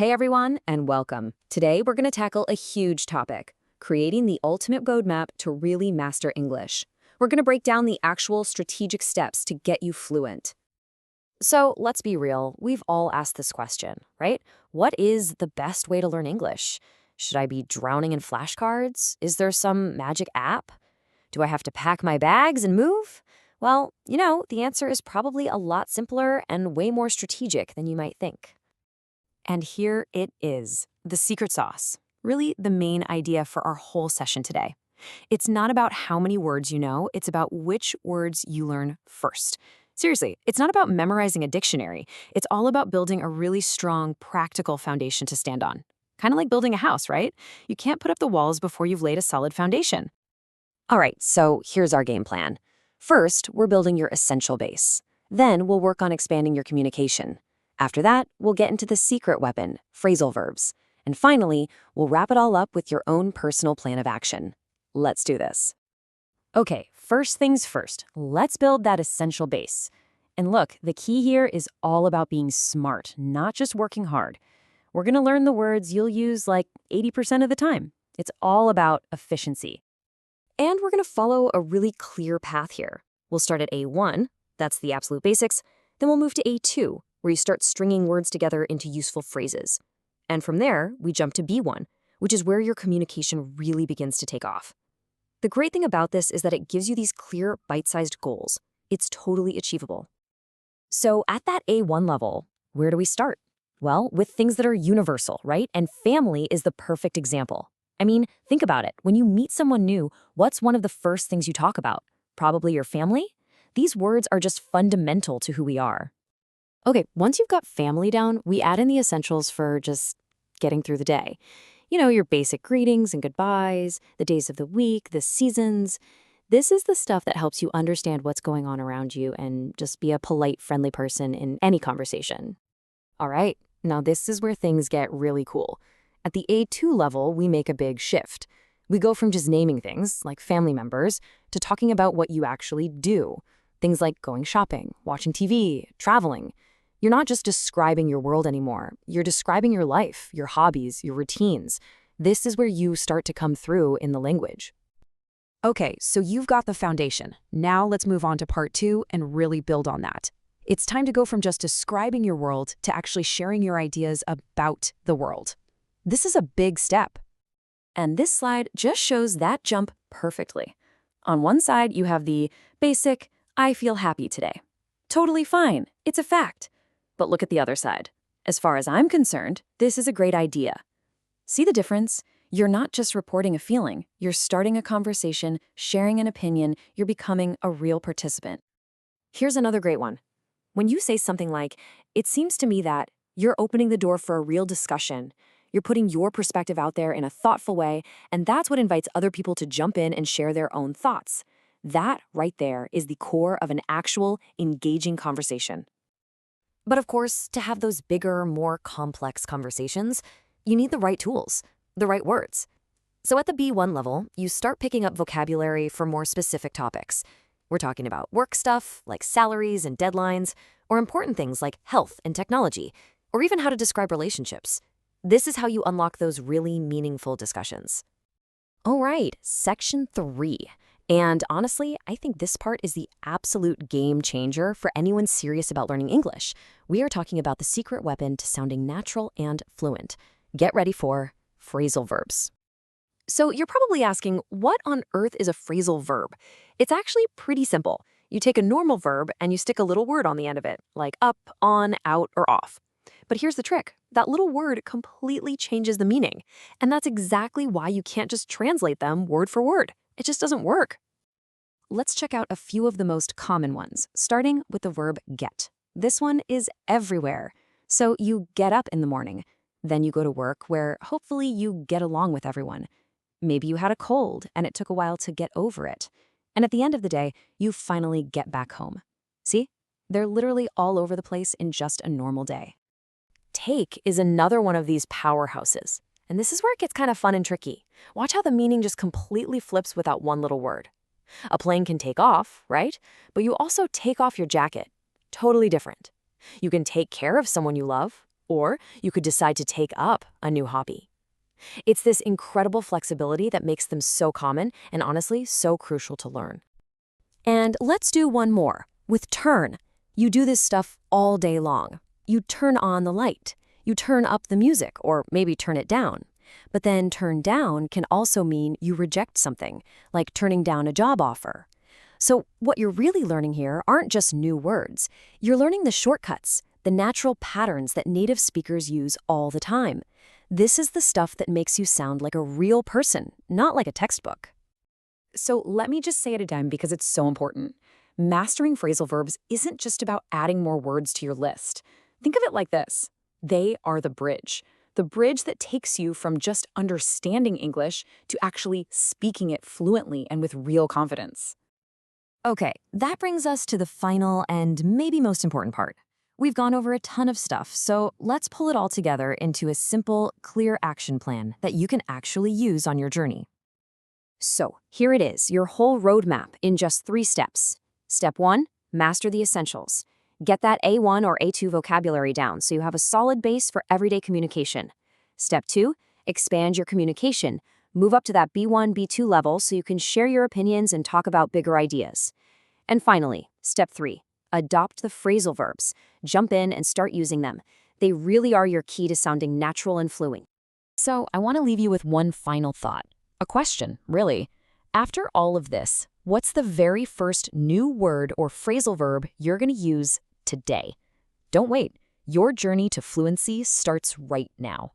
Hey everyone, and welcome. Today we're going to tackle a huge topic, creating the ultimate roadmap to really master English. We're going to break down the actual strategic steps to get you fluent. So let's be real, we've all asked this question, right? What is the best way to learn English? Should I be drowning in flashcards? Is there some magic app? Do I have to pack my bags and move? Well, the answer is probably a lot simpler and way more strategic than you might think. And here it is, the secret sauce, really the main idea for our whole session today. It's not about how many words you know, it's about which words you learn first. Seriously, it's not about memorizing a dictionary. It's all about building a really strong, practical foundation to stand on. Kind of like building a house, right? You can't put up the walls before you've laid a solid foundation. All right, so here's our game plan. First, we're building your essential base. Then we'll work on expanding your communication. After that, we'll get into the secret weapon, phrasal verbs. And finally, we'll wrap it all up with your own personal plan of action. Let's do this. Okay, first things first, let's build that essential base. And look, the key here is all about being smart, not just working hard. We're going to learn the words you'll use like 80% of the time. It's all about efficiency. And we're going to follow a really clear path here. We'll start at A1, that's the absolute basics. Then we'll move to A2, where you start stringing words together into useful phrases. And from there, we jump to B1, which is where your communication really begins to take off. The great thing about this is that it gives you these clear, bite-sized goals. It's totally achievable. So at that A1 level, where do we start? Well, with things that are universal, right? And family is the perfect example. I mean, think about it. When you meet someone new, what's one of the first things you talk about? Probably your family? These words are just fundamental to who we are. Okay, once you've got family down, we add in the essentials for just getting through the day. Your basic greetings and goodbyes, the days of the week, the seasons. This is the stuff that helps you understand what's going on around you and just be a polite, friendly person in any conversation. All right, now this is where things get really cool. At the A2 level, we make a big shift. We go from just naming things, like family members, to talking about what you actually do. Things like going shopping, watching TV, traveling. You're not just describing your world anymore. You're describing your life, your hobbies, your routines. This is where you start to come through in the language. Okay, so you've got the foundation. Now let's move on to part 2 and really build on that. It's time to go from just describing your world to actually sharing your ideas about the world. This is a big step. And this slide just shows that jump perfectly. On one side, you have the basic, I feel happy today. Totally fine. It's a fact. But look at the other side. As far as I'm concerned, this is a great idea. See the difference? You're not just reporting a feeling. You're starting a conversation, sharing an opinion. You're becoming a real participant. Here's another great one. When you say something like, it seems to me that, you're opening the door for a real discussion. You're putting your perspective out there in a thoughtful way, and that's what invites other people to jump in and share their own thoughts. That right there is the core of an actual, engaging conversation. But of course, to have those bigger, more complex conversations, you need the right tools, the right words. So at the B1 level, you start picking up vocabulary for more specific topics. We're talking about work stuff, like salaries and deadlines, or important things like health and technology, or even how to describe relationships. This is how you unlock those really meaningful discussions. All right, section 3. And honestly, I think this part is the absolute game changer for anyone serious about learning English. We are talking about the secret weapon to sounding natural and fluent. Get ready for phrasal verbs. So you're probably asking, what on earth is a phrasal verb? It's actually pretty simple. You take a normal verb and you stick a little word on the end of it, like up, on, out, or off. But here's the trick. That little word completely changes the meaning. And that's exactly why you can't just translate them word for word. It just doesn't work. Let's check out a few of the most common ones, starting with the verb get. This one is everywhere. So you get up in the morning. Then you go to work where hopefully you get along with everyone. Maybe you had a cold and it took a while to get over it. And at the end of the day, you finally get back home. See? They're literally all over the place in just a normal day. Take is another one of these powerhouses. And this is where it gets kind of fun and tricky. Watch how the meaning just completely flips without one little word. A plane can take off, right? But you also take off your jacket. Totally different. You can take care of someone you love, Or you could decide to take up a new hobby. It's this incredible flexibility that makes them so common and honestly so crucial to learn. And let's do one more. With turn, you do this stuff all day long. You turn on the light. You turn up the music, or maybe turn it down. But then turn down can also mean you reject something, like turning down a job offer. So what you're really learning here aren't just new words. You're learning the shortcuts, the natural patterns that native speakers use all the time. This is the stuff that makes you sound like a real person, not like a textbook. So let me just say it again because it's so important. Mastering phrasal verbs isn't just about adding more words to your list. Think of it like this. They are the bridge that takes you from just understanding English to actually speaking it fluently and with real confidence. Okay, that brings us to the final and maybe most important part. We've gone over a ton of stuff, so let's pull it all together into a simple, clear action plan that you can actually use on your journey. So here it is, your whole roadmap in just 3 steps. Step 1, master the essentials. Get that A1 or A2 vocabulary down so you have a solid base for everyday communication. Step 2, expand your communication. Move up to that B1, B2 level so you can share your opinions and talk about bigger ideas. And finally, step 3, adopt the phrasal verbs. Jump in and start using them. They really are your key to sounding natural and fluent. So I want to leave you with one final thought. A question, really. After all of this, what's the very first new word or phrasal verb you're going to use today? Don't wait. Your journey to fluency starts right now.